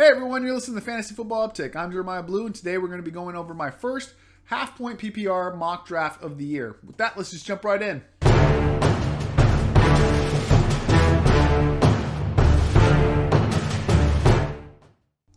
everyone, you're listening to Fantasy Football Uptick. I'm Jeremiah Blue, and today we're going to be going over my first half-point PPR mock draft of the year. With that, let's just jump right in.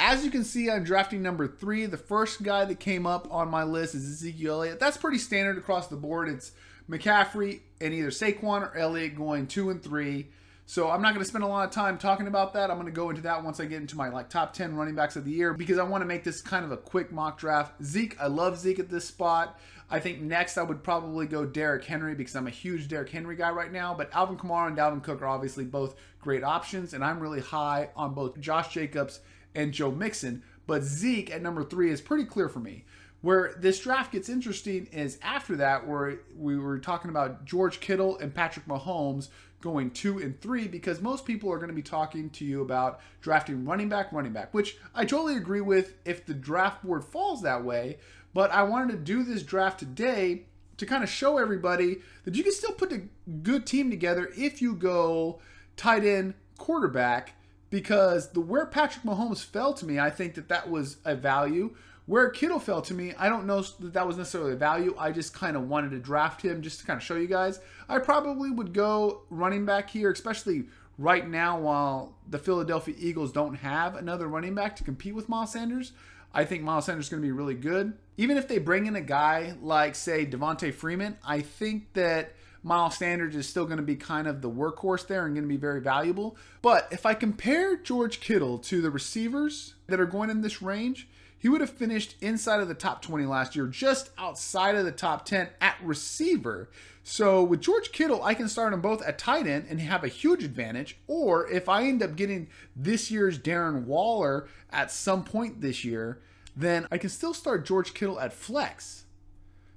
As you can see, I'm drafting number 3. The first guy that came up on my list is Ezekiel Elliott. That's pretty standard across the board. It's McCaffrey and either Saquon or Elliott going 2 and 3. So I'm not going to spend a lot of time talking about that. I'm going to go into that once I get into my top 10 running backs of the year because I want to make this kind of a quick mock draft. Zeke, I love Zeke at this spot. I think next I would probably go Derrick Henry because I'm a huge Derrick Henry guy right now. But Alvin Kamara and Dalvin Cook are obviously both great options, and I'm really high on both Josh Jacobs and Joe Mixon. But Zeke at number 3 is pretty clear for me. Where this draft gets interesting is after that, where we were talking about George Kittle and Patrick Mahomes going 2 and 3, because most people are going to be talking to you about drafting running back, which I totally agree with if the draft board falls that way. But I wanted to do this draft today to kind of show everybody that you can still put a good team together if you go tight end, quarterback, because where Patrick Mahomes fell to me, I think that was a value. Where Kittle fell to me, I don't know that was necessarily a value. I just kind of wanted to draft him just to kind of show you guys. I probably would go running back here, especially right now while the Philadelphia Eagles don't have another running back to compete with Miles Sanders. I think Miles Sanders is going to be really good. Even if they bring in a guy like, say, Devontae Freeman, I think that Miles Sanders is still going to be kind of the workhorse there and going to be very valuable. But if I compare George Kittle to the receivers that are going in this range, he would have finished inside of the top 20 last year, just outside of the top 10 at receiver. So with George Kittle, I can start them both at tight end and have a huge advantage. Or if I end up getting this year's Darren Waller at some point this year, then I can still start George Kittle at flex.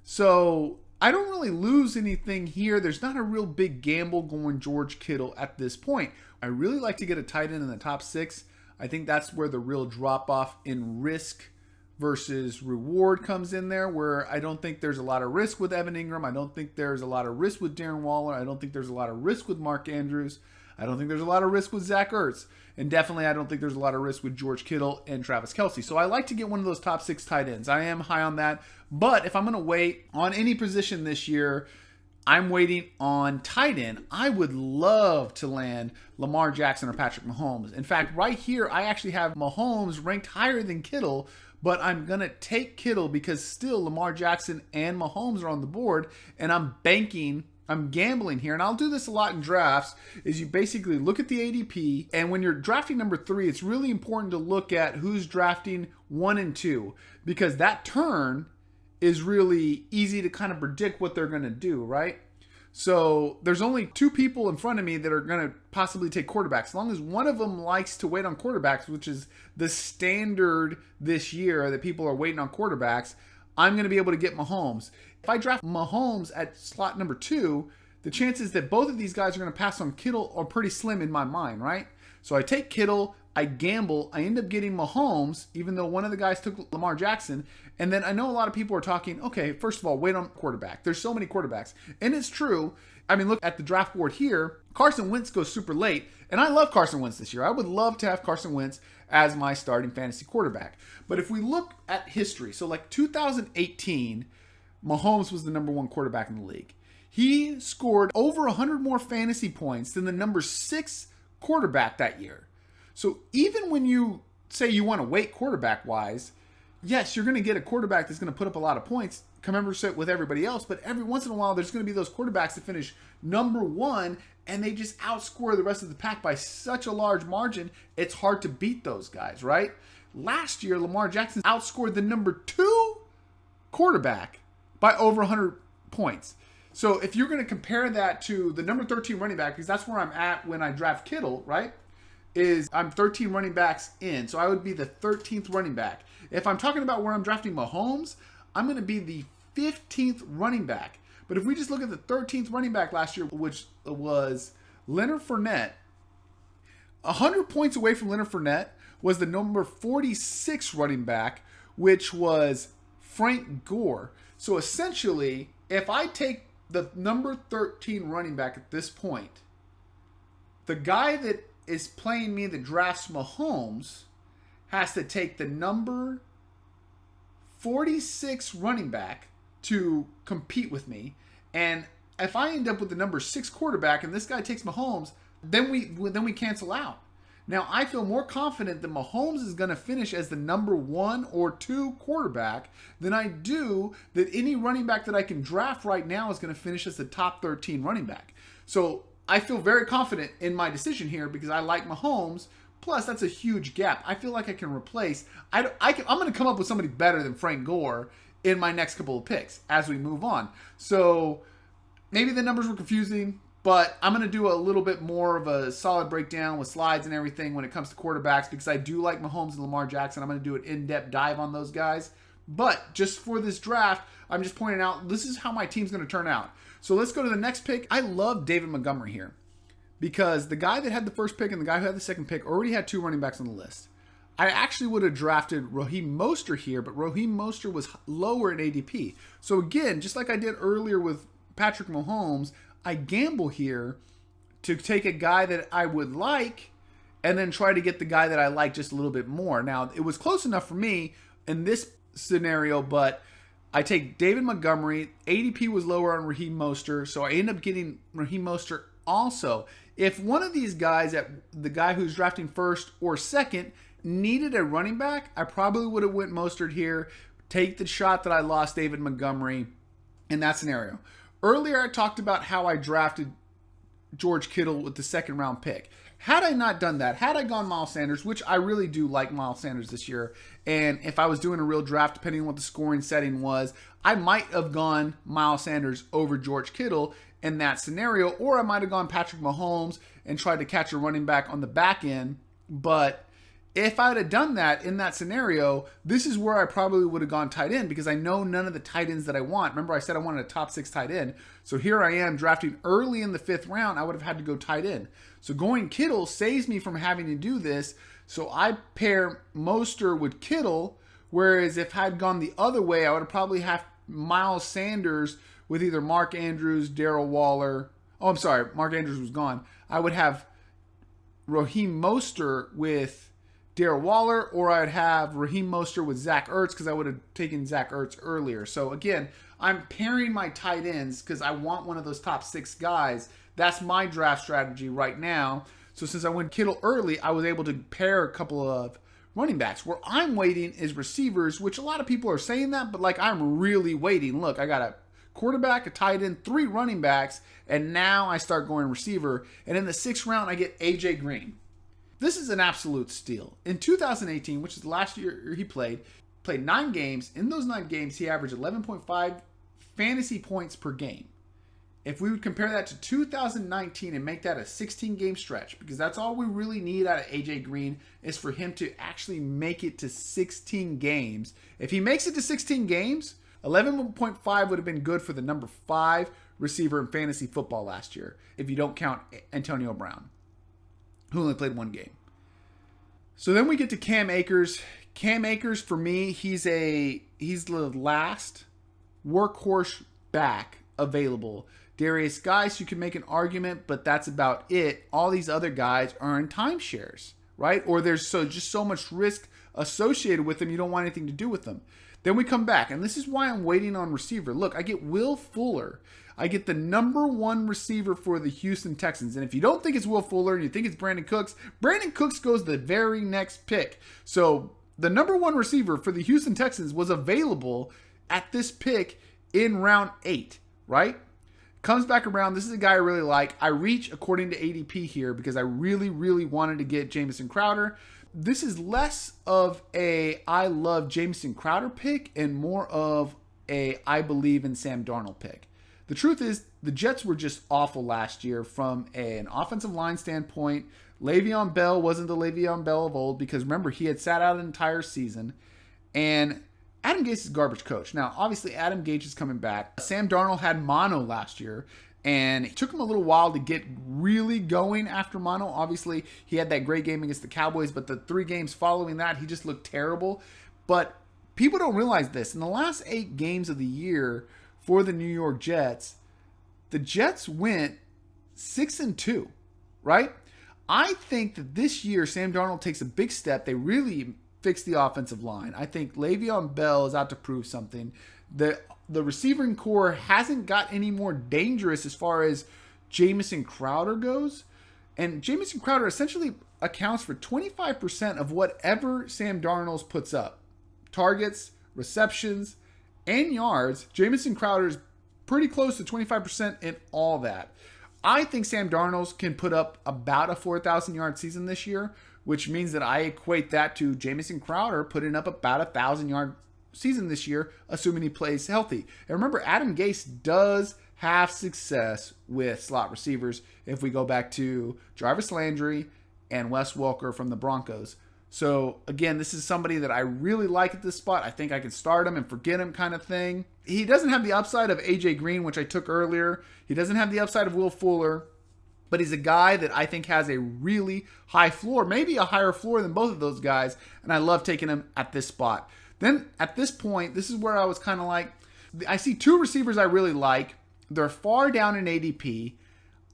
So I don't really lose anything here. There's not a real big gamble going George Kittle at this point. I really like to get a tight end in the top 6. I think that's where the real drop-off in risk versus reward comes in there, where I don't think there's a lot of risk with Evan Ingram. I don't think there's a lot of risk with Darren Waller. I don't think there's a lot of risk with Mark Andrews. I don't think there's a lot of risk with Zach Ertz. And definitely I don't think there's a lot of risk with George Kittle and Travis Kelce. So I like to get one of those top 6 tight ends. I am high on that. But if I'm going to wait on any position this year, I'm waiting on tight end. I would love to land Lamar Jackson or Patrick Mahomes. In fact, right here, I actually have Mahomes ranked higher than Kittle, but I'm going to take Kittle because still Lamar Jackson and Mahomes are on the board, and I'm gambling here, and I'll do this a lot in drafts, is you basically look at the ADP, and when you're drafting number 3, it's really important to look at who's drafting 1 and 2, because that turn is really easy to kind of predict what they're going to do, right? So there's only 2 people in front of me that are going to possibly take quarterbacks. As long as one of them likes to wait on quarterbacks, which is the standard this year that people are waiting on quarterbacks, I'm going to be able to get Mahomes. If I draft Mahomes at slot number 2, the chances that both of these guys are going to pass on Kittle are pretty slim in my mind, right? So I take Kittle, I gamble, I end up getting Mahomes, even though one of the guys took Lamar Jackson. And then I know a lot of people are talking, okay, first of all, wait on quarterback. There's so many quarterbacks. And it's true. I mean, look at the draft board here. Carson Wentz goes super late. And I love Carson Wentz this year. I would love to have Carson Wentz as my starting fantasy quarterback. But if we look at history, so like 2018, Mahomes was the number 1 quarterback in the league. He scored over 100 more fantasy points than the number 6 quarterback that year. So even when you say you want to wait quarterback-wise, yes, you're going to get a quarterback that's going to put up a lot of points, commensurate with everybody else, but every once in a while there's going to be those quarterbacks that finish number 1 and they just outscore the rest of the pack by such a large margin, it's hard to beat those guys, right? Last year, Lamar Jackson outscored the number 2 quarterback by over 100 points. So if you're going to compare that to the number 13 running back, because that's where I'm at when I draft Kittle, right? Is I'm 13 running backs in. So I would be the 13th running back. If I'm talking about where I'm drafting Mahomes, I'm going to be the 15th running back. But if we just look at the 13th running back last year, which was Leonard Fournette, 100 points away from Leonard Fournette was the number 46 running back, which was Frank Gore. So essentially, if I take the number 13 running back at this point, the guy that is playing me that drafts Mahomes has to take the number 46 running back to compete with me. And if I end up with the number 6 quarterback and this guy takes Mahomes, then we cancel out. Now, I feel more confident that Mahomes is going to finish as the number 1 or 2 quarterback than I do that any running back that I can draft right now is going to finish as the top 13 running back. So I feel very confident in my decision here because I like Mahomes. Plus, that's a huge gap. I feel like I can replace. I'm going to come up with somebody better than Frank Gore in my next couple of picks as we move on. So maybe the numbers were confusing. But I'm going to do a little bit more of a solid breakdown with slides and everything when it comes to quarterbacks because I do like Mahomes and Lamar Jackson. I'm going to do an in-depth dive on those guys. But just for this draft, I'm just pointing out this is how my team's going to turn out. So let's go to the next pick. I love David Montgomery here because the guy that had the first pick and the guy who had the second pick already had 2 running backs on the list. I actually would have drafted Raheem Mostert here, but Raheem Mostert was lower in ADP. So again, just like I did earlier with Patrick Mahomes, I gamble here to take a guy that I would like and then try to get the guy that I like just a little bit more. Now, it was close enough for me in this scenario, but I take David Montgomery. ADP was lower on Raheem Mostert, so I end up getting Raheem Mostert also. If one of these guys, the guy who's drafting first or second, needed a running back, I probably would have went Mostert here, take the shot that I lost David Montgomery in that scenario. Earlier, I talked about how I drafted George Kittle with the second round pick. Had I not done that, had I gone Miles Sanders, which I really do like Miles Sanders this year, and if I was doing a real draft, depending on what the scoring setting was, I might have gone Miles Sanders over George Kittle in that scenario, or I might have gone Patrick Mahomes and tried to catch a running back on the back end. But if I had done that in that scenario, this is where I probably would have gone tight end because I know none of the tight ends that I want. Remember, I said I wanted a top 6 tight end. So here I am drafting early in the 5th round. I would have had to go tight end. So going Kittle saves me from having to do this. So I pair Mostert with Kittle, whereas if I had gone the other way, I would have probably have Miles Sanders with either Mark Andrews, Darrell Waller. Oh, I'm sorry. Mark Andrews was gone. I would have Raheem Mostert with Darrell Waller, or I'd have Raheem Mostert with Zach Ertz because I would have taken Zach Ertz earlier. So again, I'm pairing my tight ends because I want one of those top 6 guys. That's my draft strategy right now. So since I went Kittle early, I was able to pair a couple of running backs. Where I'm waiting is receivers, which a lot of people are saying that, but like I'm really waiting. Look, I got a quarterback, a tight end, 3 running backs, and now I start going receiver. And in the 6th round, I get AJ Green. This is an absolute steal. In 2018, which is the last year he played 9 games. In those 9 games, he averaged 11.5 fantasy points per game. If we would compare that to 2019 and make that a 16-game stretch, because that's all we really need out of AJ Green is for him to actually make it to 16 games. If he makes it to 16 games, 11.5 would have been good for the number 5 receiver in fantasy football last year, if you don't count Antonio Brown, who only played 1 game. So then we get to Cam Akers. Cam Akers, for me, he's the last workhorse back available. Darius Guice, you can make an argument, but that's about it. All these other guys are in timeshares, right? Or there's just so much risk associated with them, you don't want anything to do with them. Then we come back, and this is why I'm waiting on receiver. Look, I get Will Fuller. I get the number 1 receiver for the Houston Texans. And if you don't think it's Will Fuller and you think it's Brandon Cooks goes the very next pick. So the number 1 receiver for the Houston Texans was available at this pick in round 8, right? Comes back around. This is a guy I really like. I reach according to ADP here because I really, really wanted to get Jamison Crowder. This is less of a I love Jamison Crowder pick and more of a I believe in Sam Darnold pick. The truth is, the Jets were just awful last year from an offensive line standpoint. Le'Veon Bell wasn't the Le'Veon Bell of old because, remember, he had sat out an entire season. And Adam Gase is a garbage coach. Now, obviously, Adam Gase is coming back. Sam Darnold had mono last year, and it took him a little while to get really going after mono. Obviously, he had that great game against the Cowboys, but the 3 games following that, he just looked terrible. But people don't realize this. In the last 8 games of the year for the New York Jets, the Jets went 6-2, right? I think that this year Sam Darnold takes a big step. They really fix the offensive line. I think Le'Veon Bell is out to prove something. The receiving core hasn't got any more dangerous as far as Jamison Crowder goes. And Jamison Crowder essentially accounts for 25% of whatever Sam Darnold puts up. Targets, receptions, and yards. Jamison Crowder is pretty close to 25% in all that. I think Sam Darnold can put up about a 4,000-yard season this year, which means that I equate that to Jamison Crowder putting up about a 1,000-yard season this year, assuming he plays healthy. And remember, Adam Gase does have success with slot receivers if we go back to Jarvis Landry and Wes Welker from the Broncos. So, again, this is somebody that I really like at this spot. I think I can start him and forget him kind of thing. He doesn't have the upside of A.J. Green, which I took earlier. He doesn't have the upside of Will Fuller. But he's a guy that I think has a really high floor, maybe a higher floor than both of those guys. And I love taking him at this spot. Then, at this point, this is where I was kind of like, I see two receivers I really like. They're far down in ADP.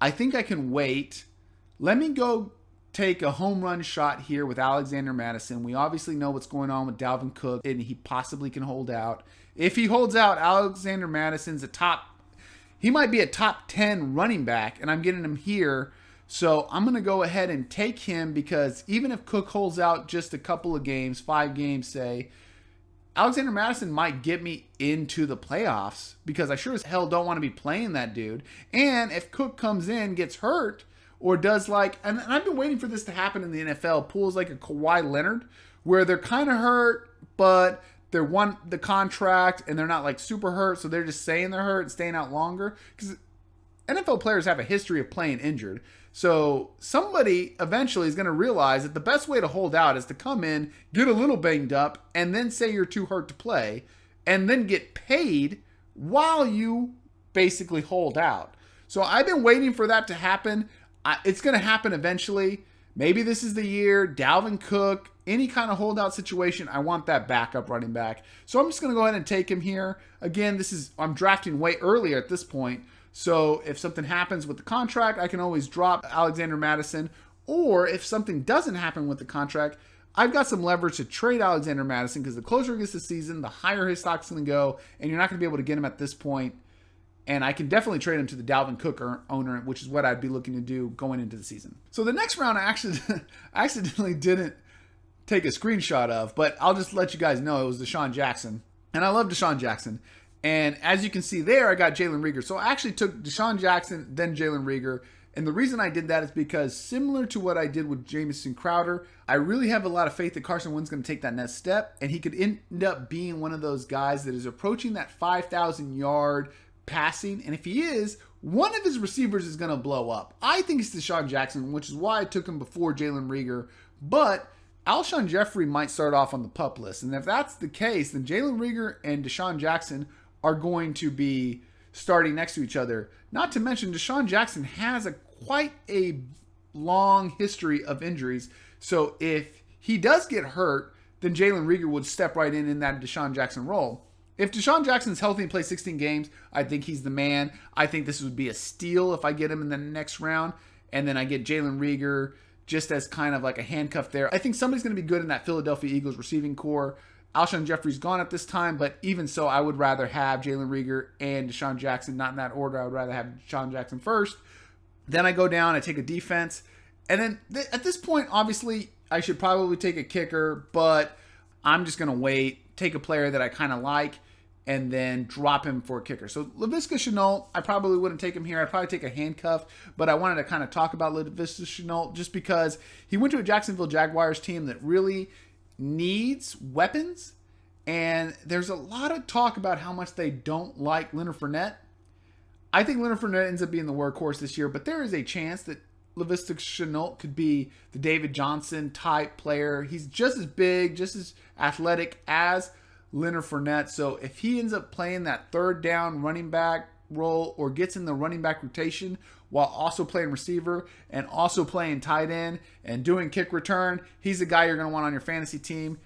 I think I can wait. Let me go take a home run shot here with Alexander Madison. We obviously know what's going on with Dalvin Cook, and he possibly can hold out. If he holds out, Alexander Madison's he might be a top 10 running back, and I'm getting him here. So I'm going to go ahead and take him because even if Cook holds out just a couple of games, 5 games say, Alexander Madison might get me into the playoffs because I sure as hell don't want to be playing that dude. And if Cook comes in, gets hurt, or does and I've been waiting for this to happen in the NFL, pulls like a Kawhi Leonard, where they're kind of hurt, but they're won the contract and they're not super hurt, so they're just saying they're hurt and staying out longer. Because NFL players have a history of playing injured. So somebody eventually is going to realize that the best way to hold out is to come in, get a little banged up, and then say you're too hurt to play, and then get paid while you basically hold out. So I've been waiting for that to happen. It's going to happen eventually. Maybe this is the year. Dalvin Cook, any kind of holdout situation, I want that backup running back. So I'm just going to go ahead and take him here. Again, I'm drafting way earlier at this point. So if something happens with the contract, I can always drop Alexander Madison. Or if something doesn't happen with the contract, I've got some leverage to trade Alexander Madison because the closer it gets the season, the higher his stock's going to go, and you're not going to be able to get him at this point. And I can definitely trade him to the Dalvin Cook owner, which is what I'd be looking to do going into the season. So the next round I accidentally didn't take a screenshot of, but I'll just let you guys know it was Desean Jackson. And I love Desean Jackson. And as you can see there, I got Jalen Reagor. So I actually took Desean Jackson, then Jalen Reagor. And the reason I did that is because similar to what I did with Jamison Crowder, I really have a lot of faith that Carson Wentz is going to take that next step. And he could end up being one of those guys that is approaching that 5,000-yard passing, and if he is, one of his receivers is going to blow up. I think it's Desean Jackson, which is why I took him before Jalen Reagor, but Alshon Jeffrey might start off on the PUP list, and if that's the case, then Jalen Reagor and Desean Jackson are going to be starting next to each other. Not to mention, Desean Jackson has quite a long history of injuries, so if he does get hurt, then Jalen Reagor would step right in that Desean Jackson role. If Desean Jackson's healthy and plays 16 games, I think he's the man. I think this would be a steal if I get him in the next round. And then I get Jalen Reagor just as kind of like a handcuff there. I think somebody's going to be good in that Philadelphia Eagles receiving core. Alshon Jeffrey's gone at this time, but even so, I would rather have Jalen Reagor and Desean Jackson, not in that order. I would rather have Desean Jackson first. Then I go down, I take a defense. And then at this point, obviously, I should probably take a kicker, but I'm just going to wait, take a player that I kind of like, and then drop him for a kicker. So Laviska Shenault, I probably wouldn't take him here. I'd probably take a handcuff, but I wanted to kind of talk about Laviska Shenault just because he went to a Jacksonville Jaguars team that really needs weapons, and there's a lot of talk about how much they don't like Leonard Fournette. I think Leonard Fournette ends up being the workhorse this year, but there is a chance that Laviska Shenault could be the David Johnson type player. He's just as big, just as athletic as Leonard Fournette. So if he ends up playing that third down running back role or gets in the running back rotation while also playing receiver and also playing tight end and doing kick return, he's the guy you're going to want on your fantasy team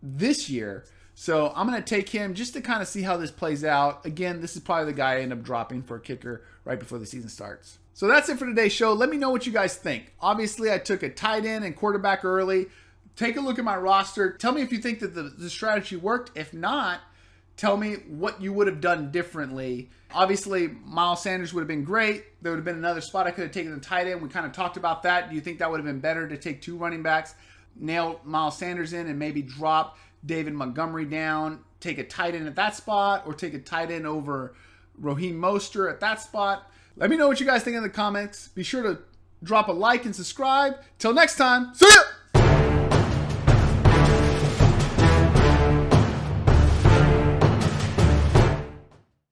this year. So I'm going to take him just to kind of see how this plays out. Again, this is probably the guy I end up dropping for a kicker right before the season starts. So that's it for today's show. Let me know what you guys think. Obviously, I took a tight end and quarterback early. Take a look at my roster. Tell me if you think that the strategy worked. If not, tell me what you would have done differently. Obviously, Miles Sanders would have been great. There would have been another spot I could have taken the tight end. We kind of talked about that. Do you think that would have been better to take 2 running backs, nail Miles Sanders in, and maybe drop David Montgomery down, take a tight end at that spot, or take a tight end over Raheem Mostert at that spot? Let me know what you guys think in the comments. Be sure to drop a like and subscribe. Till next time, see ya!